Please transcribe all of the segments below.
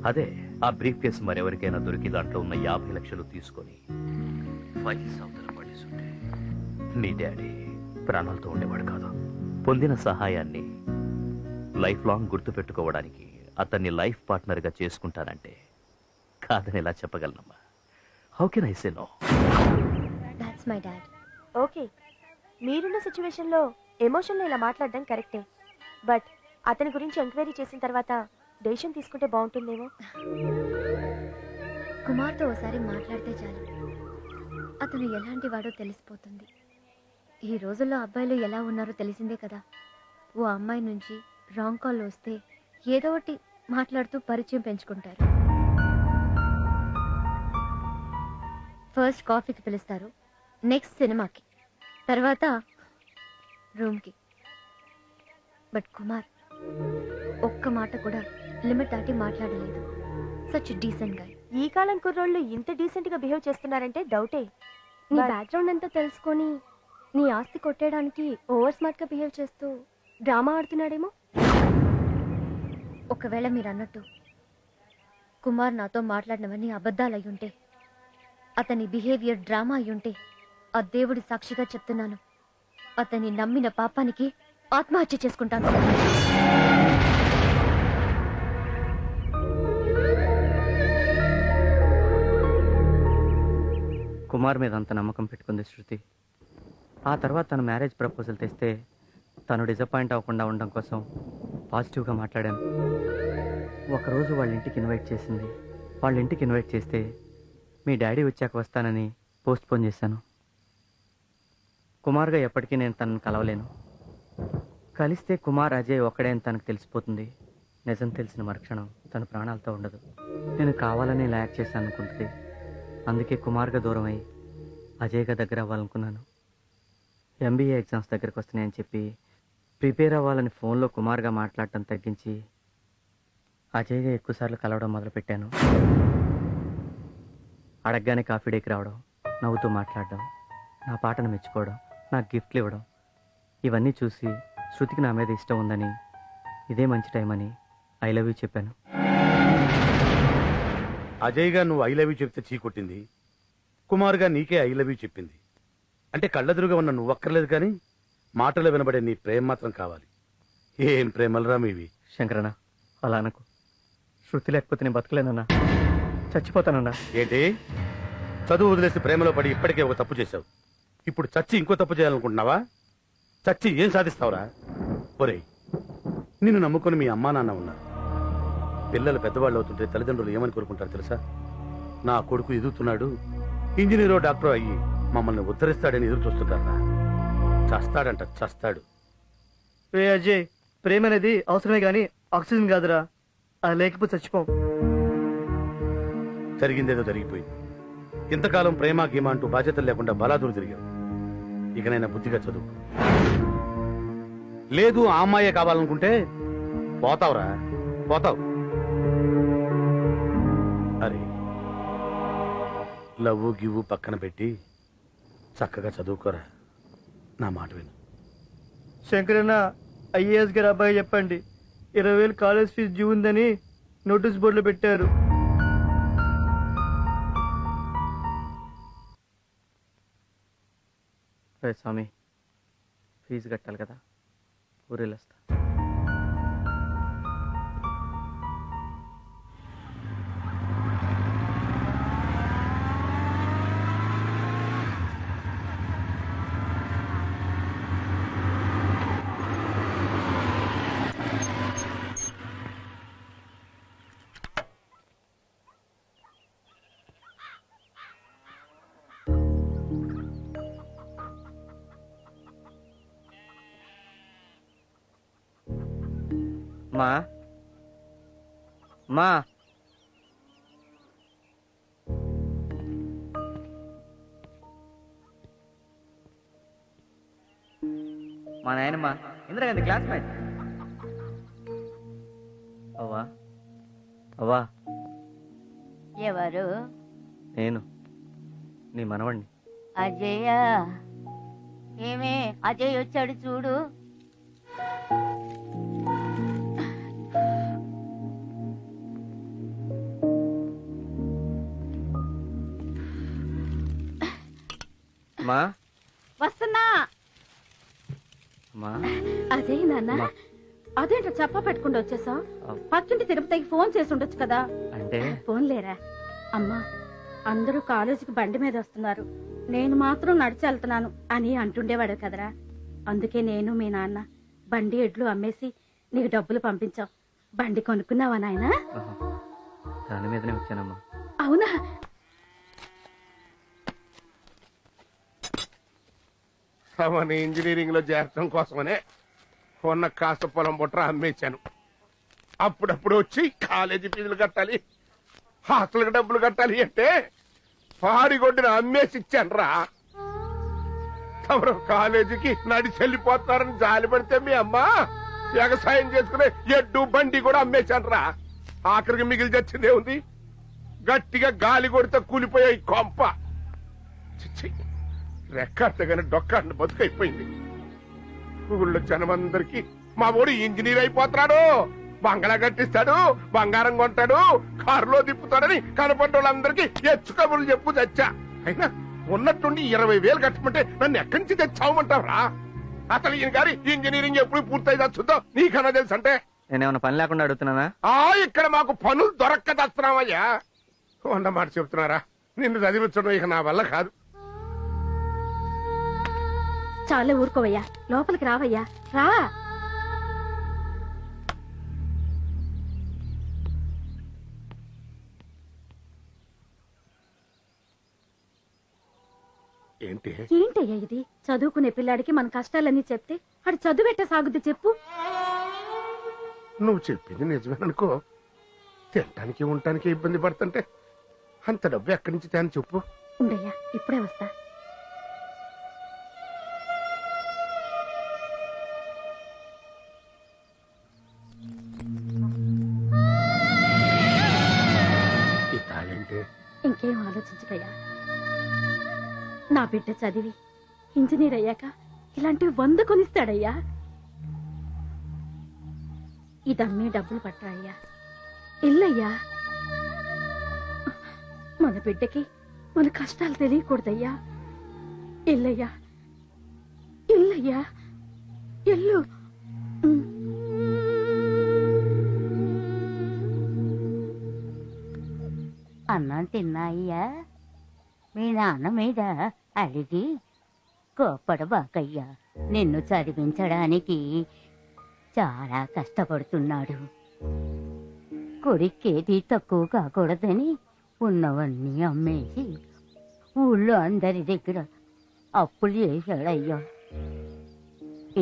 అదే ఆ brief case మరెవరికైనా దొరికి దాంట్లో ఉన్న 50 లక్షలు తీసుకొని ఫైల్స్ అవతల పడేసుంటే నీ డాడీ ప్రాణాలతో ఉండేవాడు కాదు. పొందిన సహాయాన్ని లైఫ్ లాంగ్ గుర్తుపెట్టుకోవడానికి అతన్ని లైఫ్ పార్ట్నర్గా చేసుకుంటానంటే కాదని ఎలా చెప్పగలనమ్మా? How can I say no? That's my dad. Okay, మీరున్న సిచ్యువేషన్లో ఎమోషన్లో ఇలా మాట్లాడడం కరెక్టే, బట్ అతని గురించి ఎంక్వైరీ చేసిన తర్వాత డెసిషన్ తీసుకుంటే బాగుంటుందేమో. కుమార్తో ఒకసారి మాట్లాడితే చాలు, అతను ఎలాంటి వాడో తెలిసిపోతుంది. ఈ రోజుల్లో అబ్బాయిలు ఎలా ఉన్నారో తెలిసిందే కదా. ఓ అమ్మాయి నుంచి రాంగ్ కాల్ వస్తే ఏదో ఒకటి మాట్లాడుతూ పరిచయం పెంచుకుంటారు. ఫస్ట్ కాఫీకి పిలుస్తారు, నెక్స్ట్ సినిమాకి, తర్వాత రూమ్కి. బట్ కుమార్ ఒక్క మాట కూడా లిమిట్ దాటి మాట్లాడలేదు. సచ్ డీసెంట్ గా. ఈ కాలం కుర్రోళ్ళు ఇంత డీసెంట్ గా బిహేవ్ చేస్తున్నారంటే డౌటే. నీ బ్యాక్గ్రౌండ్ అంతా తెలుసుకొని నీ ఆస్తి కొట్టేయడానికి ఓవర్ స్మార్ట్ గా బిహేవ్ చేస్తూ డ్రామా ఆడుతున్నాడేమో. ఒకవేళ మీరు అన్నట్టు కుమార్ నాతో మాట్లాడినవన్నీ అబద్ధాలు అయ్యుంటే, అతని బిహేవియర్ డ్రామా అయ్యుంటే, ఆ దేవుడి సాక్షిగా చెప్తున్నాను, అతన్ని నమ్మిన పాపానికి ఆత్మహత్య చేసుకుంటాను. కుమార్ మీద అంత నమ్మకం పెట్టుకుంది శృతి. ఆ తర్వాత తన మ్యారేజ్ ప్రపోజల్ తెస్తే తను డిసప్పాయింట్ అవ్వకుండా ఉండడం కోసం పాజిటివ్గా మాట్లాడాను. ఒకరోజు వాళ్ళ ఇంటికి ఇన్వైట్ చేసింది. వాళ్ళ ఇంటికి ఇన్వైట్ చేస్తే మీ డాడీ వచ్చాక వస్తానని పోస్ట్పోన్ చేశాను. కుమార్గా ఎప్పటికీ నేను తనను కలవలేను. కలిస్తే కుమార్ అజయ్ ఒక్కడే అని తనకు తెలిసిపోతుంది. నిజం తెలిసిన మరుక్షణం తన ప్రాణాలతో ఉండదు. నేను కావాలని ఇలా యాక్ట్ చేశాను అనుకుంటుంది. అందుకే కుమార్గా దూరం అయ్యి అజయ్గా దగ్గర అవ్వాలనుకున్నాను. MBA ఎగ్జామ్స్ దగ్గరికి వస్తున్నాయని చెప్పి ప్రిపేర్ అవ్వాలని ఫోన్లో కుమార్గా మాట్లాడటం తగ్గించి అజయ్గా ఎక్కువసార్లు కలవడం మొదలుపెట్టాను. అడగగానే కాఫీ డేకి రావడం, నవ్వుతూ మాట్లాడడం, నా పాటను మెచ్చుకోవడం, నాకు గిఫ్ట్లు ఇవ్వడం, ఇవన్నీ చూసి శృతికి నా మీద ఇష్టం ఉందని, ఇదే మంచి టైం అని ఐ లవ్ యూ చెప్పాను. అజయ్గా నువ్వు ఐ లవ్ యూ చెప్తే చీకొట్టింది, కుమార్గా నీకే ఐ లవ్ యూ చెప్పింది. అంటే కళ్ళెదురుగా ఉన్న నువ్వు అక్కర్లేదు, కానీ మాటలు వినబడే నీ ప్రేమ మాత్రం కావాలి. ఏం ప్రేమలరా మీవి. శంకరన్న, అలా అనకు. శృతి లేకపోతే నేను బతకలేనన్నా, చచ్చిపోతానన్నా. ఏంటి, చదువు వదిలేసి ప్రేమలో పడి ఇప్పటికే ఒక తప్పు చేశావు. ఇప్పుడు చచ్చి ఇంకో తప్పు చేయాలనుకుంటున్నావా? చచ్చి ఏం సాధిస్తావురా? ఒరేయ్, నిన్ను నమ్ముకుని మీ అమ్మా నాన్న ఉన్నారు. పిల్లలు పెద్దవాళ్ళు అవుతుంటే తల్లిదండ్రులు ఏమని కోరుకుంటారు తెలుసా? నా కొడుకు ఎదుగుతున్నాడు, ఇంజనీరో డాక్టరో అయ్యి మమ్మల్ని ఉద్ధరిస్తాడని ఎదురు చూస్తుంటారా? చస్తాడంట, చస్తాడు. రే అజయ్, ప్రేమ అనేది అవసరమే కానీ ఆక్సిజన్ కాదురా. అది లేకపోతే చచ్చిపోం. జరిగిందేదో జరిగిపోయింది. ఇంతకాలం ప్రేమ గీమ అంటూ బాధ్యతలు లేకుండా బలాదూరు తిరిగావు. ఇకనైనా బుద్ధిగా చదువు. లేదు ఆ అమ్మాయే కావాలనుకుంటే పోతావురా, పోతావు. అరే, లవ్వు గివ్వు పక్కన పెట్టి చక్కగా చదువుకోరా. నా మాట విను. శంకరన్న, IAS గారు అబ్బాయి చెప్పండి, 20,000 కాలేజ్ ఫీజు డ్యూ ఉందని నోటీస్ బోర్డులో పెట్టారు. స్వామి, ఫీజు కట్టాలి కదా, ఊరెళ్ళొస్తా. మా మా మా నాయనమ్మా ఇందిరాగాంధీ క్లాస్మేట్. అవ్వా అవ్వా. ఎవరు? నేను నీ మనవణ్ణి. అజయ్య. ఏమే అజయ్ వచ్చాడు చూడు. అమ్మా వస్తున్నా. అమ్మా అజయ్ నాన్న, అమ్మా. అదేంటో చెప్ప పెట్టుకుంటూ వచ్చేసావు? ఆ. పక్కింటి తిరుపతికి ఫోన్ చేసి ఉండొచ్చు కదా. అంటే ఫోన్ లేరా? అమ్మా, అందరూ కాలేజీకి బండి మీద వస్తున్నారు, నేను మాత్రం నడిచి వెళ్తున్నాను అని అంటుండేవాడు కదరా. అందుకే నేను మీ నాన్న బండి ఎడ్లు అమ్మేసి నీకు డబ్బులు పంపించాం. బండి కొనుక్కున్నావా నాయనా? ఆహా. దాని మీదనే వచ్చానమ్మా. అవునా? అవని ఇంజనీరింగ్ లో చేరటం కోసమనే ఉన్న కాస్త పొలం బుట్ర అమ్మేశాను. అప్పుడప్పుడు వచ్చి కాలేజీ ఫీజులు కట్టాలి, హాస్టల్కి డబ్బులు కట్టాలి అంటే పాడిగొడ్డిన అమ్మేసి ఇచ్చాను రా. తమరు కాలేజీకి నడిచి వెళ్ళిపోతున్నారని జాలి పడితే మీ అమ్మ వ్యవసాయం చేసుకునే ఎడ్డు బండి కూడా అమ్మేశాను రా. ఆఖరికి మిగిలి తెచ్చిందే ఉంది, గట్టిగా గాలి కొడితే కూలిపోయే ఈ కొంప. చిచ్చి, రెక్కట్టగానే డొక్కాడిని బతుకైపోయింది. ఊళ్ళో జనమందరికి మా ఊడు ఇంజనీర్ అయిపోతున్నాడు, బంగళా కట్టిస్తాడు, బంగారం కొంటాడు, కారులో తిప్పుతాడని కనపడ్డ వాళ్ళందరికీ ఎచ్చు కబుర్లు చెప్పు తెచ్చా. అయినా ఉన్నట్టుండి 20,000 కట్టమంటే నన్ను ఎక్కడి నుంచి తెచ్చావమంటావురా? అసలు ఈయన గారి ఇంజనీరింగ్ ఎప్పుడు పూర్తయిదా చూద్దాం, నీకన్నా తెలుసు అంటే. నేనేమన్నా పని లేకుండా అడుగుతున్నానా? ఇక్కడ మాకు పనులు దొరక్క తెస్తున్నావయ్యా. వంద మాట చెప్తున్నారా, నిన్ను చదివించడం ఇక నా వల్ల కాదు. చాలే ఊరుకోవయ్యా, లోపలికి రావయ్యా, రా. ఏంటి ఏంటయ్యా ఇది? చదువుకునే పిల్లాడికి మన కష్టాలన్నీ చెప్తే అడు చదువెట్ట సాగుద్ది చెప్పు. నువ్వు చెప్పింది నిజమేననుకో, తినటానికి ఉండటానికి ఇబ్బంది పడుతుంటే అంత డబ్బు ఎక్కడి నుంచి తేని చెప్పు. ఉండయ్యా, ఇప్పుడే వస్తా. ఈ తాగంటే ఇంకేం ఆలోచించకయ్యా. నా బిడ్డ చదివి ఇంజనీర్ అయ్యాక ఇలాంటి 100 కొనిస్తాడయ్యా. ఇదమ్మి డబ్బులు పట్టరాయ్యా. ఇల్లయ్యా, మన బిడ్డకి మన కష్టాలు తెలియకూడదయ్యా. ఇల్లయ్యా, ఇల్లయ్యా, ఇల్లు. అన్నం తిన్నాయ్యా? మీ నాన్న మీద అడిగి కోప్పడబాకయ్యా. నిన్ను చదివించడానికి చాలా కష్టపడుతున్నాడు. కొడుకేది తక్కువ కాకూడదని ఉన్నవన్నీ అమ్మేసి ఊళ్ళో అందరి దగ్గర అప్పులు చేశాడయ్యా.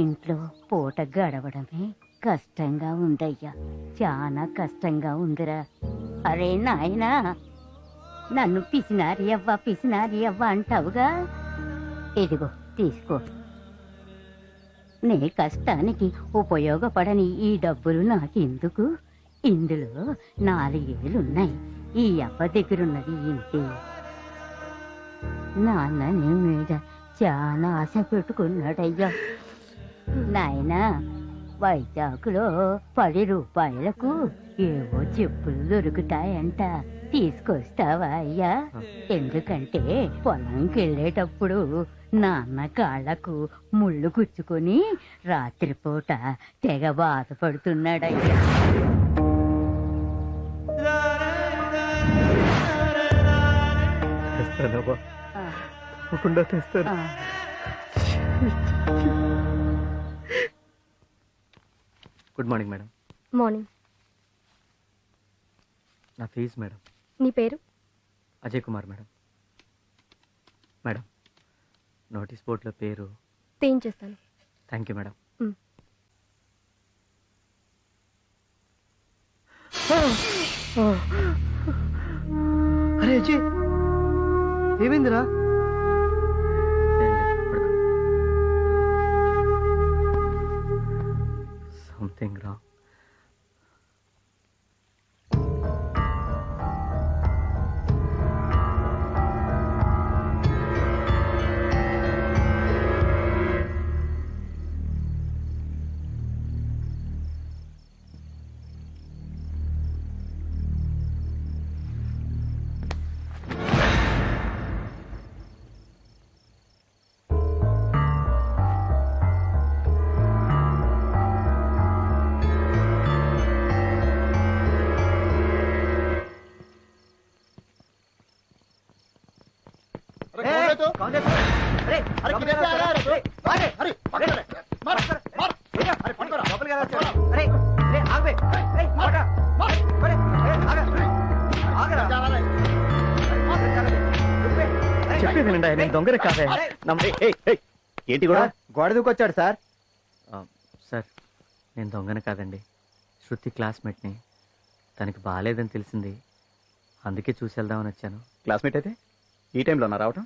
ఇంట్లో పూట గడవడమే కష్టంగా ఉందయ్యా, చాలా కష్టంగా ఉందిరా. అరే నాయనా, నన్ను పిసినారి అవ్వ అంటావుగా, ఇదిగో తీసుకో. నీ కష్టానికి ఉపయోగపడని ఈ డబ్బులు నాకెందుకు? ఇందులో 4 ఏళ్ళున్నాయి. ఈ అవ్వ దగ్గరున్నది ఇంతే. నాన్న నీ మీద చాలా ఆశ పెట్టుకున్నాడయ్యా. నాయనా, వైజాగ్లో 10 రూపాయలకు ఏవో చెప్పులు దొరుకుతాయంట, తీసుకొస్తావా అయ్యా? ఎందుకంటే పొలంకి వెళ్ళేటప్పుడు నాన్న కాళ్లకు ముళ్ళు గుచ్చుకొని రాత్రిపూట తెగ బాధపడుతున్నాడయ్యా. Good morning madam. మార్నింగ్. నా ఫీజు మేడం. నీ పేరు? Ajay Kumar madam. Madam, notice బోర్డులో పేరు చేస్తాను. Thank you madam. అరే అజయ్, ఏమైందిరా? Something wrong. చెప్పేది వినండి, నేను దొంగని కాదే. ఏంటి కూడా గోడ దూకొచ్చాడు సార్. సార్, నేను దొంగని కాదండి, శృతి క్లాస్మేట్ని. తనకి బాగాలేదని తెలిసింది, అందుకే చూసి వెళ్దామని వచ్చాను. క్లాస్మేట్ అయితే ఈ టైంలో నా రావటం?